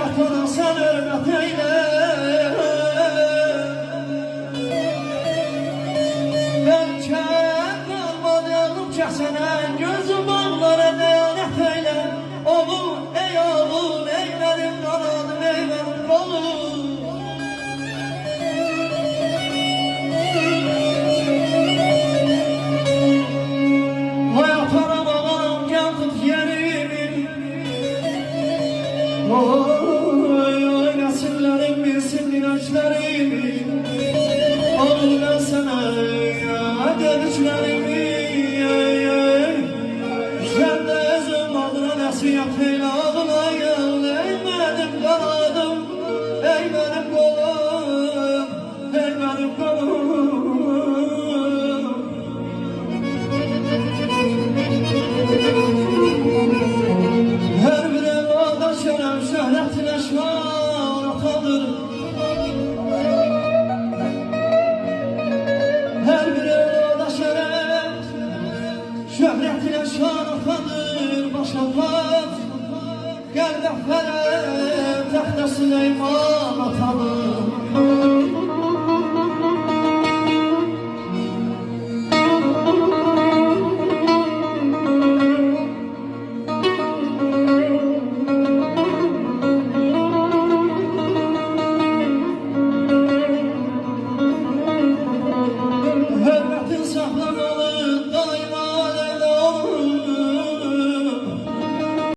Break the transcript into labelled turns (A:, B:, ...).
A: hayatına sen hürmet eyle. Ben kalmadım kesene, gözüm bağlara deyanet eyle. Oğlum ey oğlum, ey benim kanadım, ey benim kolum. Hayat arabam gel tut yerimi. Oy nesillərim bilsin inançlarımı. Oğlum ben sana dediklerimi. Sen de özüm adına nasihat eyle oğlum. Ey benim kanadım, ey benim kolum, ey benim kolum. Her bir evlada şeref şöhretine şanatadır. Her bir evlada şeref şöhretine şanatadır. Başlatmaz gel de ferem, tehte Süleyman atadır.